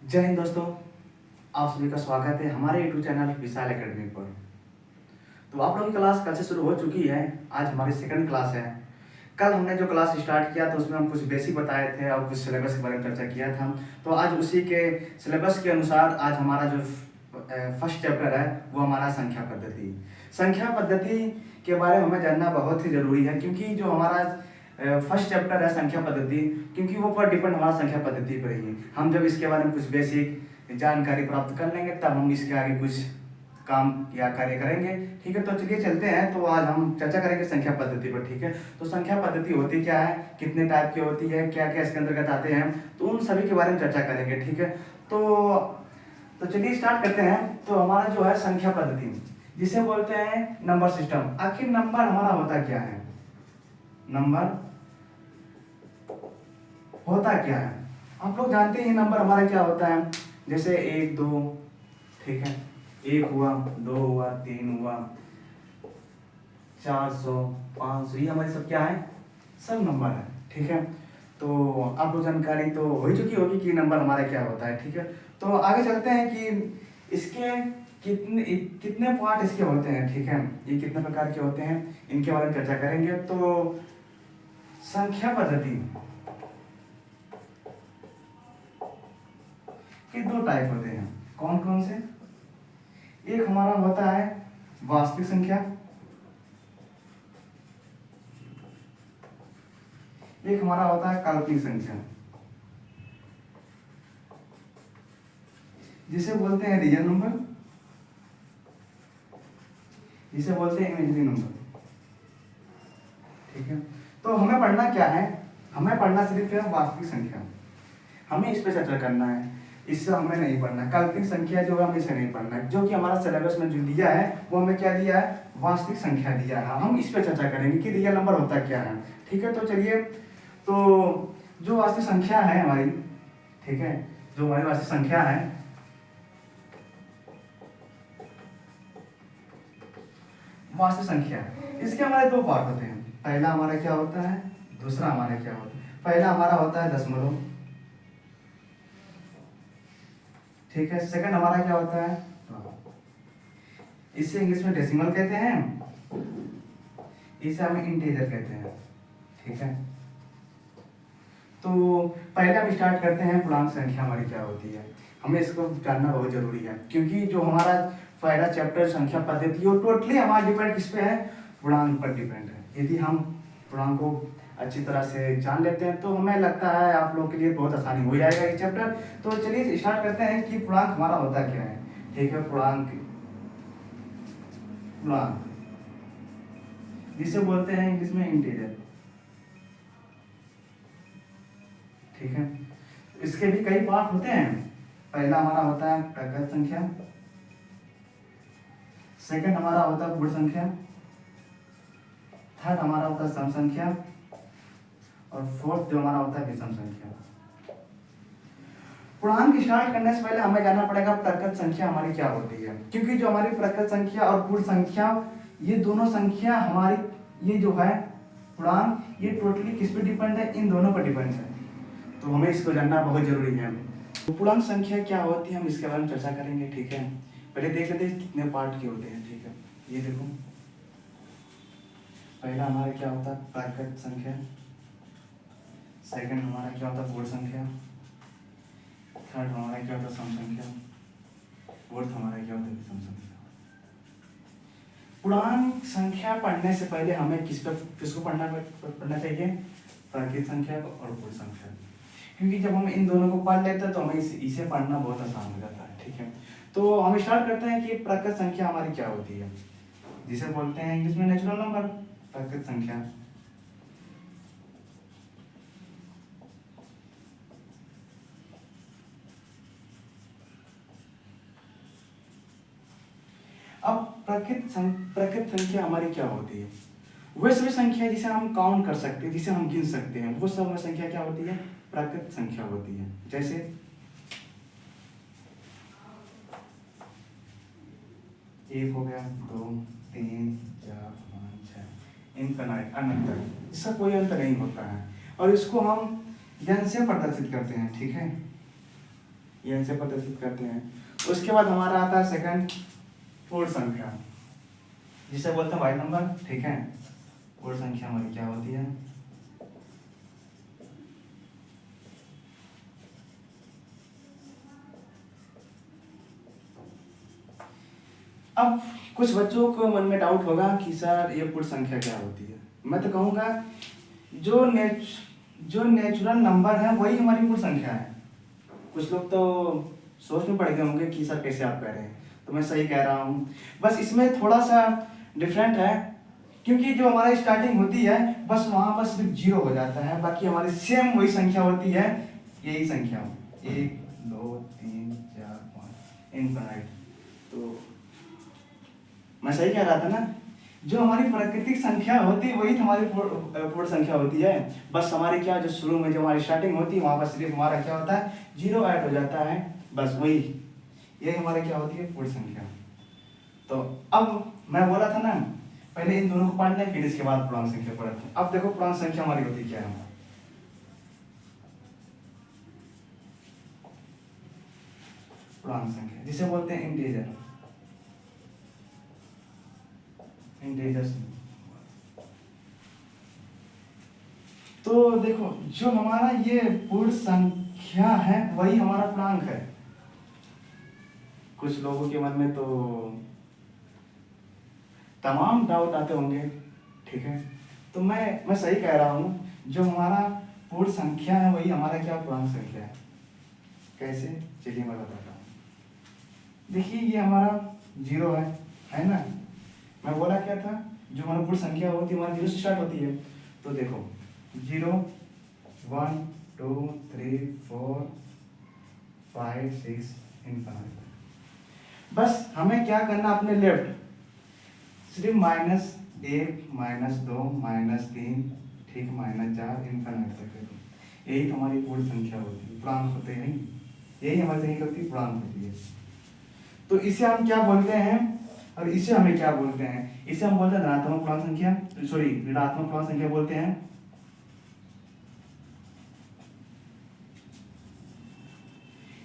जय हिंद दोस्तों। आप सभी का स्वागत है हमारे यूट्यूब चैनल विशाल एकेडमी पर। तो आप लोगों की क्लास कल से शुरू हो चुकी है। आज हमारी सेकंड क्लास है। कल हमने जो क्लास स्टार्ट किया तो उसमें हम कुछ बेसिक बताए थे और कुछ सिलेबस के बारे में चर्चा किया था। तो आज उसी के सिलेबस के अनुसार आज हमारा जो फर्स्ट चैप्टर है वो हमारा संख्या पद्धति। संख्या पद्धति के बारे में हमें जानना बहुत ही ज़रूरी है, क्योंकि जो हमारा फर्स्ट चैप्टर है संख्या पद्धति, क्योंकि वो पर डिपेंड हमारा संख्या पद्धति पर ही है। हम जब इसके बारे में कुछ बेसिक जानकारी प्राप्त कर लेंगे तब हम इसके आगे कुछ काम या कार्य करेंगे। ठीक है, तो चलिए चलते हैं। तो आज हम चर्चा करेंगे संख्या पद्धति पर। ठीक है, तो संख्या पद्धति होती क्या है, कितने टाइप की होती है, क्या क्या इसके अंतर्गत आते हैं, तो उन सभी के बारे में चर्चा करेंगे। ठीक है, तो चलिए स्टार्ट करते हैं। तो हमारा जो है संख्या पद्धति, जिसे बोलते हैं नंबर सिस्टम। आखिर नंबर हमारा होता क्या है, नंबर होता क्या है आप लोग जानते हैं नंबर हमारा क्या होता है। जैसे 1 2, ठीक है, 1 हुआ, 2 हुआ, 3 हुआ, 400 500, ये हमारे सब क्या है, सब नंबर है। ठीक है, तो आप लोग जानकारी तो हो ही चुकी होगी कि नंबर हमारा क्या होता है। ठीक है, तो आगे चलते हैं कि इसके कितने कितने पार्ट इसके होते हैं। ठीक है, ये कितने प्रकार के होते हैं इनके बारे में चर्चा करेंगे। तो संख्या पद्धति के 2 टाइप होते हैं। कौन कौन से, एक हमारा होता है वास्तविक संख्या, एक हमारा होता है काल्पनिक संख्या, जिसे बोलते हैं रियल नंबर, जिसे बोलते हैं इमेजिनरी नंबर। ठीक है, तो हमें पढ़ना क्या है, हमें पढ़ना सिर्फ है वास्तविक संख्या, हमें इस पर चर्चा करना है। इससे हमें नहीं पढ़ना काल्पनिक संख्या, जो है हमें इसे नहीं पढ़ना है। जो कि हमारा सिलेबस में जो दिया है वो हमें क्या दिया है, वास्तविक संख्या दिया है। हम इस पर चर्चा करेंगे कि रियल नंबर होता क्या है। ठीक है, तो चलिए, तो जो वास्तविक संख्या है हमारी, ठीक है, जो हमारी वास्तविक संख्या है, वास्तविक संख्या, इसके हमारे 2 पार्ट होते हैं। पहला हमारा क्या होता है, दूसरा हमारा क्या होता है। पहला हमारा होता है दशमलव, ठीक है, सेकंड हमारा क्या होता है, इसे इंग्लिश में डेसिमल कहते हैं, इसे हम इंटीजर कहते हैं। ठीक है, तो पहले हम स्टार्ट करते हैं पूर्णांक संख्या हमारी क्या होती है। हमें इसको जानना बहुत जरूरी है, क्योंकि जो हमारा पहला चैप्टर संख्या पद्धति वो टोटली हमारा डिपेंड किस पे है, पूर्णांक पर डिपेंड है। यदि हम पूर्णांक को अच्छी तरह से जान लेते हैं तो हमें लगता है आप लोग के लिए बहुत आसानी हो जाएगा ये चैप्टर। तो चलिए स्टार्ट करते हैं कि पूर्णांक हमारा होता क्या है। ठीक है, पूर्णांक, पूर्णांक जिसे बोलते हैं इंग्लिश में इंटीजर। ठीक है, इसके भी कई पार्ट होते हैं। पहला हमारा होता है प्रकृत संख्या, सेकंड हमारा होता है पूर्ण संख्या, थर्ड हमारा होता है सम संख्या, और फोर्थ जो हमारा होता है विषम संख्या। पूर्णांक स्टार्ट करने से पहले हमें जानना पड़ेगा प्रकृत संख्या हमारी क्या होती है, क्योंकि जो हमारी प्रकृत संख्या और पूर्ण संख्या, ये दोनों संख्या हमारी, ये जो है पूर्णांक, ये टोटली किस पे डिपेंड है, इन दोनों पर डिपेंड है। तो हमें इसको जानना बहुत जरूरी है। तो पूर्णांक संख्या क्या होती है हम इसके बारे में चर्चा करेंगे। ठीक है, पहले देख लेते हैं कितने पार्ट के होते हैं। ठीक है, ये देखो, पहला हमारा क्या होता है प्राकृत संख्या, सेकंड हमारा क्या होता है पूर्ण संख्या, थर्ड हमारा क्या होता है सम संख्या, फोर्थ हमारा क्या होता है विषम संख्या। पूर्णांक संख्या पढ़ने से पहले हमें किसको पढ़ना चाहिए, प्राकृत संख्या को और पूर्ण संख्या को, क्योंकि जब हम इन दोनों को पढ़ लेते हैं तो हमें इसे पढ़ना बहुत आसान हो जाता है। ठीक है, तो हम स्टार्ट करते हैं कि प्राकृत संख्या हमारी क्या होती है, जिसे बोलते हैं इंग्लिश में नेचुरल नंबर, प्राकृत संख्या। अब प्राकृत संख्या हमारी क्या होती है, वह सभी संख्या जिसे हम काउंट कर सकते हैं, जिसे हम गिन सकते हैं, वो सब संख्या क्या होती है, प्राकृत संख्या होती है। जैसे 1 हो गया, 2 3 4 5 6, इनफिनिट, अनंत, इसका कोई अंत नहीं होता है, और इसको हम n से प्रदर्शित करते हैं। ठीक है, ये n से प्रदर्शित करते हैं। उसके बाद हमारा आता है सेकंड पूर्ण संख्या, जिसे बोलते हैं वाइड नंबर। ठीक है, पूर्ण संख्या हमारी क्या होती है? अब कुछ बच्चों को मन में डाउट होगा कि सर ये पूर्ण संख्या क्या होती है। मैं तो कहूँगा जो नेचुरल नंबर है वही हमारी पूर्ण संख्या है। कुछ लोग तो सोच में पड़ गए होंगे कि सर कैसे आप कह रहे हैं, तो मैं सही कह रहा हूँ। बस इसमें थोड़ा सा डिफरेंट है, क्योंकि जो हमारी स्टार्टिंग होती है बस वहाँ पर सिर्फ 0 हो जाता है, बाकी हमारी सेम वही संख्या होती है, यही संख्या 1 2 3 4 5 इनफाइनाइट। तो मैं सही कह रहा था ना, जो हमारी प्राकृतिक संख्या होती है वही हमारी पूर्ण संख्या होती है। बस हमारी क्या, जो शुरू में जो हमारी स्टार्टिंग होती है वहाँ पर सिर्फ हमारा क्या होता है, 0 ऐड हो जाता है, बस वही, ये हमारी क्या होती है, पूर्ण संख्या। तो अब मैं बोला था ना, पहले इन दोनों को पढ़ लें, फिर इसके बाद पूर्णांक संख्या पढ़ते हैं। अब देखो पूर्णांक संख्या हमारी होती क्या है। पूर्णांक संख्या जिसे बोलते हैं इंटीजर, इंटीजर्स। तो देखो जो हमारा ये पूर्ण संख्या है वही हमारा पूर्णांक है। कुछ लोगों के मन में तो तमाम डाउट आते होंगे, ठीक है, तो मैं सही कह रहा हूँ, जो हमारा पूर्ण संख्या है वही हमारा क्या, पूर्णांक संख्या है। कैसे, चलिए मैं बताता हूँ। देखिए ये हमारा 0 है ना। मैं बोला क्या था, जो हमारा पूर्ण संख्या होती है हमारी 0 से स्टार्ट होती है। तो देखो 0 1 2 3 4 5 6 इनफाइनाइट। बस हमें क्या करना, अपने लेफ्ट सिर्फ -1 -2 -3 ठीक -4 इनफाइनाइट तक है। यही तो हमारी पूर्ण संख्या होती है, पूर्णांक होते हैं, यही हमारी संख्या होती है, पूर्णांक होती है। तो इसे हम क्या बोलते हैं, और इसे हमें क्या बोलते हैं? इसे हम बोलते हैं धनात्मक पूर्णांक संख्या, सॉरी ऋणात्मक पूर्णांक संख्या बोलते हैं।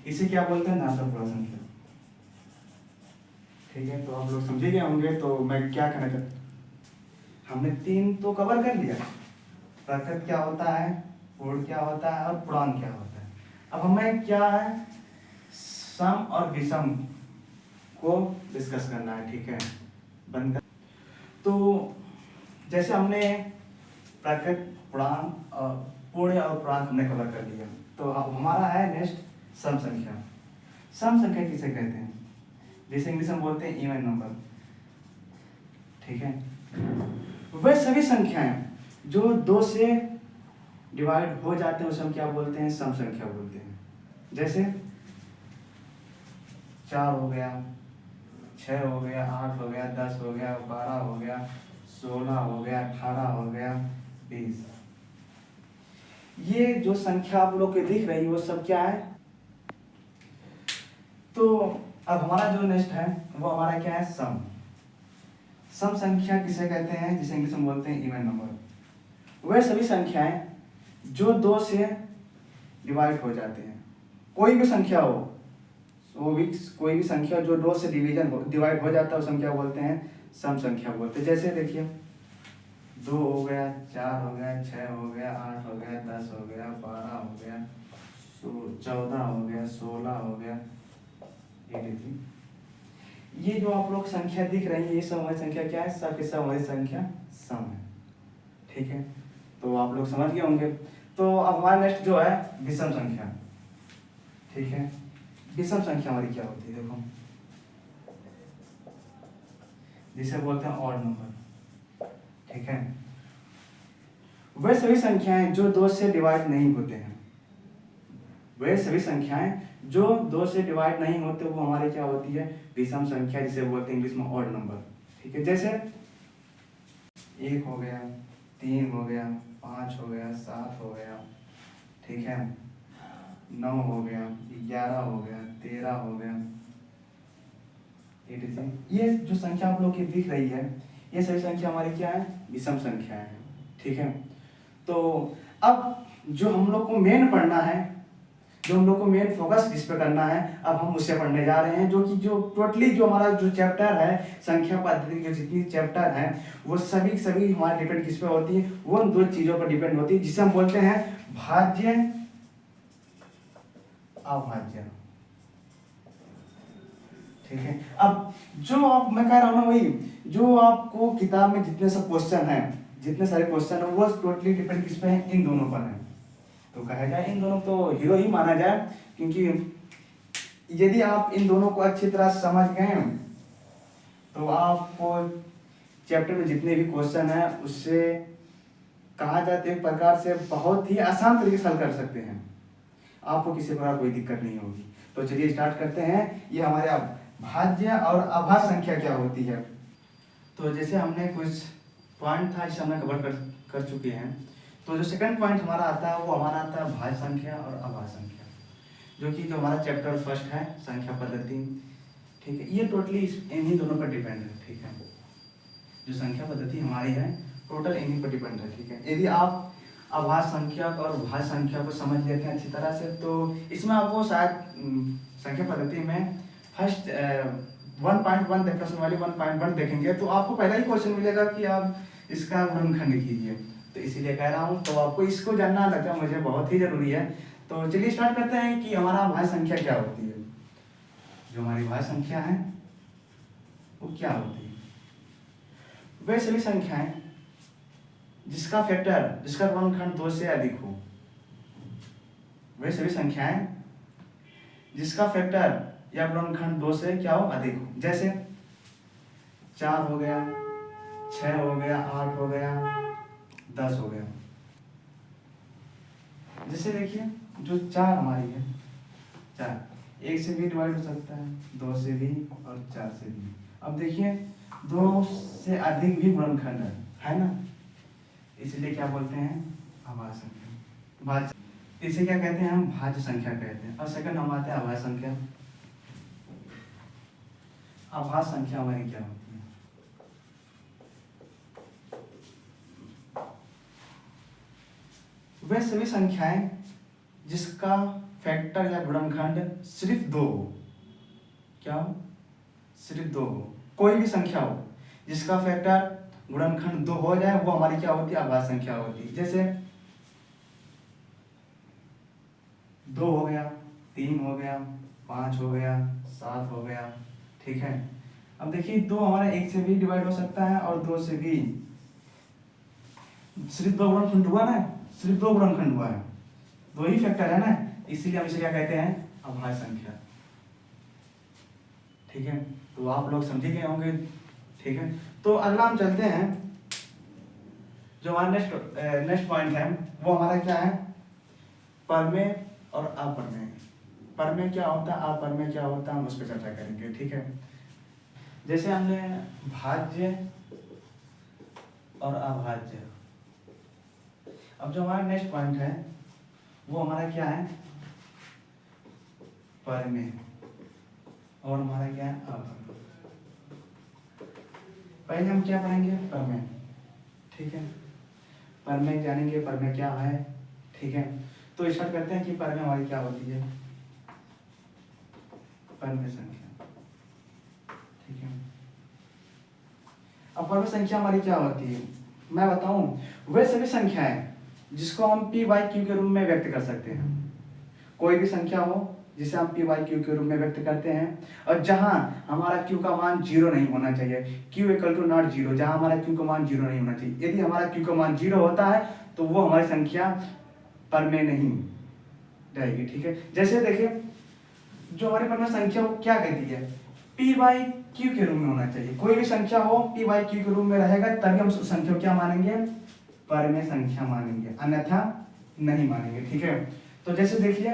इसे क्या बोलते हैं, धनात्मक पूर्णांक संख्या। ठीक है, तो आप लोग समझे गए होंगे। तो मैं क्या कहना चाहता, हमने 3 तो कवर कर लिया, प्रकृत क्या होता है, पूर्ण क्या होता है, और पूर्णांक क्या होता है। अब हमें क्या है, सम और विषम को डिस्कस करना है। ठीक है, बंद कर। तो जैसे हमने प्रकृत, पूर्णांक और पूर्ण और पूर्णांक हमने कवर कर लिया, तो अब हमारा है नेक्स्ट सम संख्या। सम संख्या किसे कहते हैं, जैसे इंग्लिश में बोलते हैं इवन नंबर। ठीक है, वह सभी संख्याएं जो 2 से डिवाइड हो जाते हैं उसे हम क्या बोलते हैं, सम संख्या बोलते हैं। जैसे 4 हो गया, 6 हो गया, 8 हो गया, 10 हो गया, 12 हो गया, 16 हो गया, 18 हो गया, 20। ये जो संख्या आप लोग के दिख रही है वो सब क्या है। तो अब हमारा जो नेक्स्ट है वो हमारा क्या है, सम। सम संख्या किसे कहते हैं, जिसे इंग्लिश में बोलते हैं इवन नंबर। वह सभी संख्याएं जो 2 से डिवाइड हो जाते हैं, कोई भी संख्या हो, वो भी कोई भी संख्या जो 2 से डिवाइड हो जाता है उसे हम क्या बोलते हैं, सम संख्या बोलते हैं। जैसे देखिए 2 हो गया, 4 हो गया, 6 हो गया, 8 हो गया, 10 हो गया, 12 हो गया, 14 हो गया, 16 हो गया, 83। ये जो आप लोग संख्या दिख रही है ये सब हमारी संख्या क्या है, सब के सब हमारी संख्या सम है। ठीक है, तो आप लोग समझ गए होंगे। तो अब हमारा नेक्स्ट जो है विषम संख्या। ठीक है, विषम संख्या हमारी क्या होती है, देखो जिसे बोलते हैं ऑड नंबर। ठीक है, वह सभी संख्याएं जो 2 से डिवाइड नहीं होते हैं, वह सभी संख्याएं जो 2 से डिवाइड नहीं होते वो हमारी क्या होती है, विषम संख्या, जिसे बोलते हैं इंग्लिश में ऑड नंबर। ठीक है, जैसे 1 हो गया, 3 हो गया, 5 हो गया, 7 हो गया, ठीक है, 9 हो गया, 11 हो गया, 13 हो गया, 83। ये जो संख्या आप लोग की दिख रही है ये सभी संख्या हमारी क्या है, विषम संख्या है। ठीक है, तो अब जो हम लोग को मेन पढ़ना है जो हम लोग को मेन फोकस जिस पे करना है अब हम उससे पढ़ने जा रहे हैं, जो कि जो टोटली जो हमारा जो चैप्टर है संख्या पद्धति के जितनी चैप्टर है वो सभी हमारे डिपेंड किस पे होती है, वो उन दो चीज़ों पर डिपेंड होती है जिसे हम बोलते हैं भाज्य अभाज्य। ठीक है, अब जो आप मैं कह रहा हूँ ना वही जो आपको किताब में जितने सब क्वेश्चन हैं, जितने सारे क्वेश्चन है वो टोटली डिपेंड किस पे है, इन दोनों पर है। तो कहा जाए इन दोनों तो हीरो ही माना जाए, क्योंकि यदि आप इन दोनों को अच्छी तरह समझ गए तो आपको चैप्टर में जितने भी क्वेश्चन है उससे कहा जाए एक प्रकार से बहुत ही आसान तरीके से हल कर सकते हैं, आपको किसी प्रकार कोई दिक्कत नहीं होगी। तो चलिए स्टार्ट करते हैं। ये हमारे अब भाज्य और अभाज्य संख्या क्या होती है। तो जैसे हमने कुछ पॉइंट था जिसे हमने कवर कर चुके हैं, तो जो सेकंड पॉइंट हमारा आता है वो हमारा आता है भाज्य संख्या और अभाज्य संख्या, जो कि जो हमारा चैप्टर फर्स्ट है संख्या पद्धति। ठीक है, ये टोटली इन्हीं दोनों पर डिपेंड है। ठीक है, जो संख्या पद्धति हमारी है टोटल इन्हीं पर डिपेंड है। ठीक है, यदि आप अभाज्य संख्या और भाज्य संख्या को समझ लेते हैं अच्छी तरह से तो इसमें आपको शायद संख्या पद्धति में फर्स्ट 1.1 प्रश्न वाली 1.1 देखेंगे तो आपको पहला ही क्वेश्चन मिलेगा कि आप इसका गुणनखंड कीजिए। तो इसीलिए कह रहा हूँ, तो आपको इसको जानना लगता है मुझे बहुत ही जरूरी है। तो चलिए स्टार्ट करते हैं कि हमारा भाज्य संख्या क्या होती है। जो हमारी भाज्य संख्या है वो क्या होती है, वे सभी संख्याएं जिसका फैक्टर जिसका गुणनखंड 2 से अधिक हो, वे सभी संख्याएं जिसका फैक्टर या गुणनखंड 2 से क्या हो अधिक हो। जैसे 4 हो गया, 6 हो गया, 8 हो गया, 10 हो गया। जैसे देखिए जो 4 हमारी है, 4 1 से भी डिवाइड हो सकता है, 2 से भी और 4 से भी। अब देखिए 2 से अधिक भी गुणनखंड है ना, इसलिए क्या बोलते हैं अभाज्य संख्या। भाज्य इसे क्या कहते हैं हम भाज्य संख्या कहते हैं। और सेकंड हम आते हैं अभाज्य संख्या। अभाज्य संख्या हमारी क्या होती है, वे सभी संख्याएं जिसका फैक्टर या गुणनखंड सिर्फ 2 हो। क्या हो, सिर्फ 2 हो। कोई भी संख्या हो जिसका फैक्टर गुणनखंड 2 हो जाए वो हमारी क्या होती है अभाज्य संख्या होती है। जैसे 2 हो गया, 3 हो गया, 5 हो गया, 7 हो गया। ठीक है, अब देखिए 2 हमारा 1 से भी डिवाइड हो सकता है और 2 से भी। सिर्फ 2 गुणनखंड हुआ ना, सिर्फ 2 गुणनखंड हुआ है, 2 ही फैक्टर है ना, इसीलिए हम इसे क्या कहते हैं अभाज्य संख्या। ठीक है, तो आप लोग समझ गए होंगे। ठीक है, तो अगला हम चलते हैं, जो हमारा नेक्स्ट पॉइंट है वो हमारा क्या है परमेय और अपरमेय। परमेय क्या होता है, अपरमेय क्या होता है, हम उस पर चर्चा करेंगे। ठीक है, जैसे हमने भाज्य और अभाज्य। अब जो हमारा नेक्स्ट पॉइंट है वो हमारा क्या है परमेय और हमारा क्या है अपरमेय। पहले हम क्या पढ़ेंगे परमेय। ठीक है, परमेय जानेंगे परमेय क्या है। ठीक है, तो स्टार्ट करते हैं कि परमेय हमारी क्या होती है, परमेय संख्या। ठीक है, अब परमेय संख्या हमारी क्या होती है मैं बताऊं, वे सभी संख्याएं जिसको हम p बाई क्यू के रूप में व्यक्त कर सकते हैं। कोई भी संख्या हो जिसे हम p बाई क्यू के रूप में व्यक्त करते हैं और जहां हमारा q का मान 0 नहीं होना चाहिए, q इक्वल टू नॉट 0, जहां हमारा q का मान 0 नहीं होना चाहिए। यदि हमारा q का मान 0 होता है तो वो हमारी संख्या परमेय नहीं रहेगी। ठीक है, जैसे देखिए जो हमारी परमेय संख्या वो क्या कहती है p बाई क्यू के रूप में होना चाहिए। कोई भी संख्या हो p बाई क्यू के रूप में रहेगा तभी हम उस संख्या को क्या मानेंगे परमेय संख्या मानेंगे, अन्यथा नहीं मानेंगे। ठीक है, तो जैसे देखिए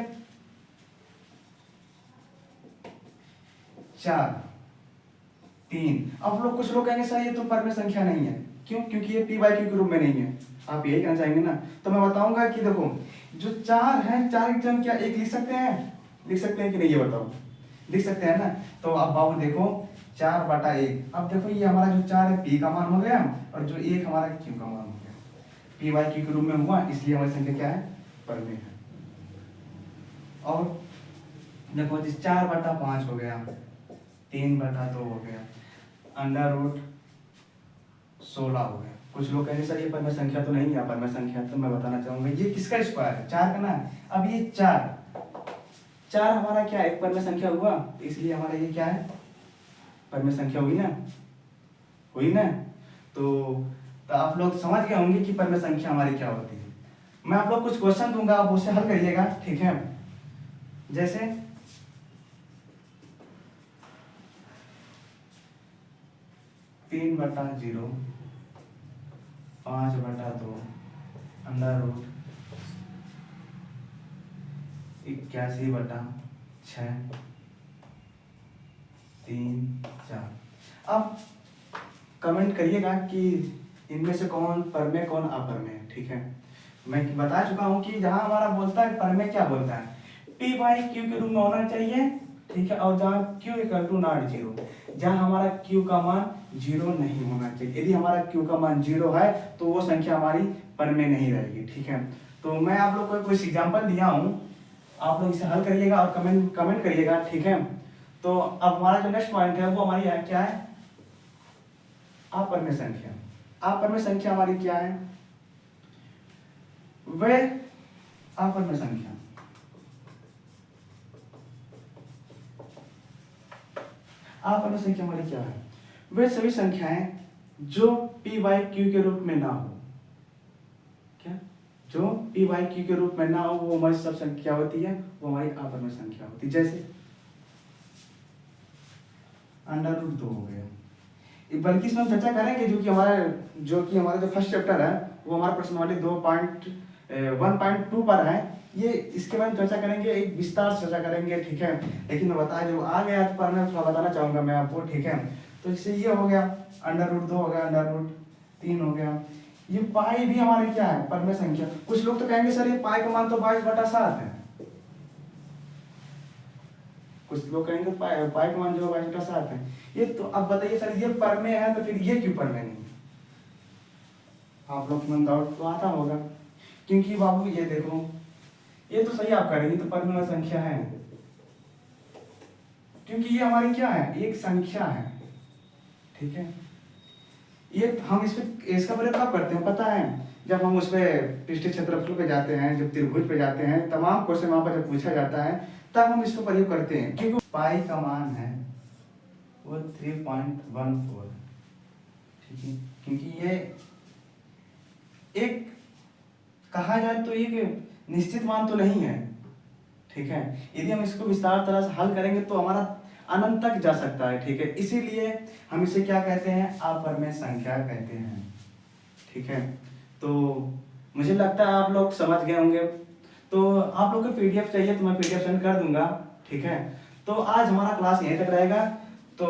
4 3, अब लोग कुछ लोग कहेंगे सर ये तो परमेय संख्या नहीं है, क्यों, क्योंकि ये p बाई क्यू के रूप में नहीं है। आप यही कहना चाहेंगे ना, तो मैं बताऊंगा कि देखो जो 4 है 4 की जगह क्या 1 लिख सकते हैं कि नहीं, ये बताओ, लिख सकते हैं ना। तो अब बाबू देखो 4/1, अब देखो ये हमारा जो 4 है p का मान हो गया और जो 1 हमारा q का मान हो गया, p बाई क्यू के रूप में हुआ, इसलिए हमारी संख्या क्या है परमेय है। और देखो जी 4/5 हो गया, 3/2 हो गया, √16 हो गया। कुछ लोग कहेंगे सर ये परमेय संख्या तो नहीं है, परमेय संख्या तो मैं बताना चाहूंगा ये किसका स्क्वायर है, 4 का ना। अब ये 4 हमारा क्या है, एक परमेय संख्या हुआ, इसलिए हमारा ये क्या है, परमेय संख्या हुई ना, हुई ना। तो आप लोग समझ गए होंगे कि परमेय संख्या हमारी क्या होती है। मैं आप लोग कुछ क्वेश्चन दूंगा, आप उससे हल करिएगा, ठीक है। जैसे 3/0, 5/2, √81/6, 3/4। अब कमेंट करिएगा कि इनमें से कौन परमेय कौन अपरमेय, ठीक है। मैं बता चुका हूं कि जहां हमारा बोलता है परमेय क्या बोलता है, p/q के रूप में होना चाहिए, ठीक है। और जहां q = ≠0, जहां हमारा q का मान 0 नहीं होना चाहिए। यदि हमारा q का मान 0 है तो वो संख्या हमारी परमेय नहीं रहेगी, ठीक है। तो मैं आप लोग को कुछ एग्जांपल दिया हूं, आप लोग इसे हल करिएगा और कमेंट करिएगा, ठीक है। तो अब हमारा जो नेक्स्ट पॉइंट है वो हमारी क्या है, अपरमेय संख्या। अपरमेय संख्या हमारी क्या है, वे अपरमेय संख्या, अपरमेय संख्या हमारी क्या है, वे सभी संख्याएं जो p/q के रूप में ना हो, क्या, जो p/q के रूप में ना हो वो हमारी सब संख्या होती है, वो हमारी अपरमेय संख्या होती है। जैसे √2 हो गया, बल्कि इसमें हम चर्चा करेंगे जो कि हमारा जो फर्स्ट चैप्टर है वो हमारा प्रश्नावली 2.1.2 पर है। ये इसके बारे में चर्चा करेंगे, एक विस्तार से चर्चा करेंगे, ठीक है। लेकिन मैं बताया जो आ गया पर मैं थोड़ा बताना चाहूंगा मैं आपको, ठीक है। तो इससे ये हो गया √2 हो गया, √3 हो गया। ये पाई भी हमारी क्या है, परमेय संख्या। कुछ लोग तो कहेंगे सर ये पाई का मान तो 22/7 है, कुछ लोग कहेंगे पाई का मान जो 22/7 है। ये तो अब बताइए सर ये परमेय है तो फिर ये क्यों परमेय नहीं है, आप लोग में डाउट तो आता होगा। क्योंकि बाबू ये देखो, ये तो सही आप करेंगे तो परमेय संख्या है, क्योंकि ये हमारी क्या है, एक संख्या है, ठीक है। ये हम इसका प्रयोग कब करते हैं पता है, जब हम उस पे पृष्ठीय क्षेत्रफल पे जाते हैं, जब त्रिभुज पे जाते हैं, तमाम क्वेश्चन वहां पर जब पूछा जाता है तब हम इसको प्रयोग करते हैं। क्योंकि पाई का मान है वो 3.14, ठीक है। क्योंकि ये एक कहा जाए तो एक निश्चित मान तो नहीं है, ठीक है। यदि हम इसको विस्तार तरह से हल करेंगे तो हमारा अनंत तक जा सकता है, ठीक है। इसीलिए हम इसे क्या कहते हैं, अपरमेय संख्या कहते हैं, ठीक है। तो मुझे लगता है आप लोग समझ गए होंगे। तो आप लोग को पीडीएफ चाहिए तो मैं पीडीएफ सेंड कर दूंगा, ठीक है। तो आज हमारा क्लास यहीं तक रहेगा। तो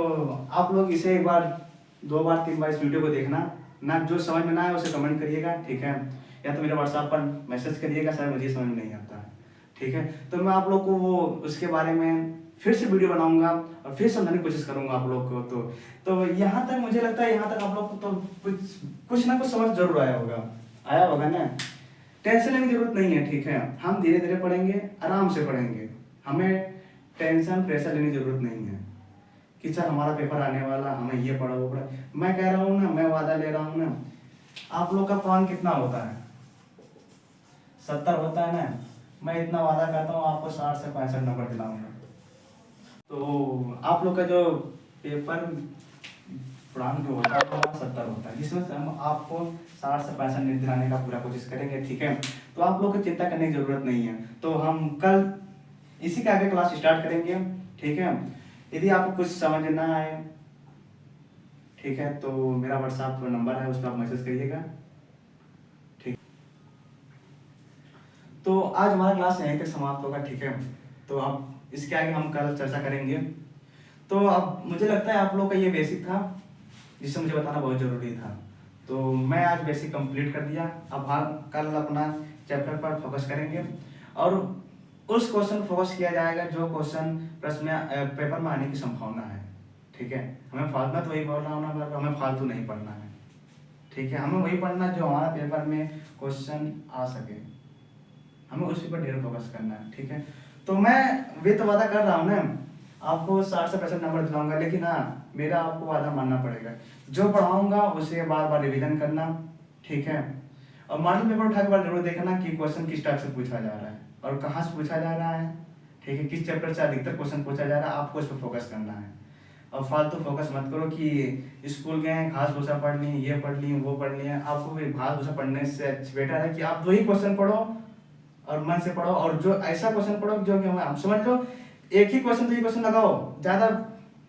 आप लोग इसे एक बार 2 बार 3 बार इस वीडियो को देखना ना, जो समझ में ना आए उसे कमेंट करिएगा, ठीक है। या तो मेरे व्हाट्सएप पर मैसेज करिएगा, सर मुझे समझ में नहीं आता है, ठीक है। तो मैं आप लोग को वो उसके बारे में फिर से वीडियो बनाऊंगा और फिर समझाने की कोशिश करूंगा आप लोग को। तो यहाँ तक मुझे लगता है, यहाँ तक आप लोग को तो कुछ ना कुछ समझ जरूर आया होगा ना। टेंशन लेने की जरूरत नहीं है, ठीक है। हम धीरे धीरे पढ़ेंगे, आराम से पढ़ेंगे, हमें टेंशन प्रेशर लेने की जरूरत नहीं है कि सर हमारा पेपर आने वाला, हमें ये पढ़ा वो पढ़ा। मैं कह रहा हूँ ना, मैं वादा ले रहा हूँ ना, आप लोग का प्लान कितना होता है, 70 होता है ना। मैं इतना वादा करता हूँ आपको 60 से 65 नंबर दिलाऊंगा। तो आप लोग का जो पेपर प्लान जो होता है वो 70 होता है, जिसमें से हम आपको 60 से 65 नंबर दिलाने का पूरा कोशिश करेंगे, ठीक है। तो आप लोग को चिंता करने की जरूरत नहीं है। तो हम कल इसी के आगे क्लास स्टार्ट करेंगे, ठीक है। यदि आपको कुछ समझ ना आए, ठीक है, तो मेरा व्हाट्सएप नंबर है, उस पर आप मैसेज करिएगा, ठीक। तो आज हमारा क्लास यहीं तक समाप्त होगा, ठीक है। तो अब इसके आगे हम कल चर्चा करेंगे। तो अब मुझे लगता है आप लोग का ये बेसिक था जिसे मुझे बताना बहुत जरूरी था। तो मैं आज बेसिक कंप्लीट कर दिया। अब हम कल अपना चैप्टर पर फोकस करेंगे और उस क्वेश्चन फोकस किया जाएगा जो क्वेश्चन प्रश्न में पेपर में आने की संभावना है, ठीक है। हमें फालतू तो वही पढ़ना होना, हमें फालतू नहीं पढ़ना है, ठीक है। हमें वही पढ़ना जो हमारा पेपर में क्वेश्चन आ सके, हमें उसी पर ढेर फोकस करना है, ठीक है। तो मैं वे तो वादा कर रहा हूँ ना, आपको 60 से 65 नंबर दिलाऊंगा, लेकिन हाँ मेरा आपको वादा मानना पड़ेगा। जो पढ़ाऊंगा उसे बार बार रिवीजन करना, ठीक है। और मॉडल पेपर उठा के बार जरूर देखना कि क्वेश्चन किस टाइप से पूछा जा रहा है और कहाँ से पूछा जा रहा है, ठीक है। किस चैप्टर से अधिकतर क्वेश्चन पूछा जा रहा है, आपको इस पर फोकस करना है। और फालतू फोकस मत करो कि स्कूल गए हैं घास भूसा पढ़ ली, ये पढ़ ली, वो पढ़ लिया। आपको घास भूसा पढ़ने से बेटर है कि आप 2 ही क्वेश्चन पढ़ो और मन से पढ़ो, और जो ऐसा क्वेश्चन पढ़ो जो कि हम समझ लो, एक ही क्वेश्चन 2 ही क्वेश्चन लगाओ, ज़्यादा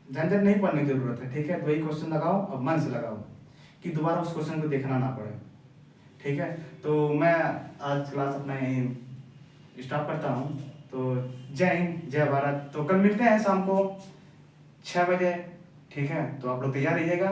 झंझट नहीं पढ़ने की जरूरत है, ठीक है। 2 ही क्वेश्चन लगाओ और मन से लगाओ कि दोबारा उस क्वेश्चन को देखना ना पड़े, ठीक है। तो मैं आज क्लास अपना यहीं स्टॉप करता हूँ। तो जय हिंद, जय भारत। तो कल मिलते हैं शाम को 6 बजे, ठीक है। तो आप लोग तैयार रहिएगा।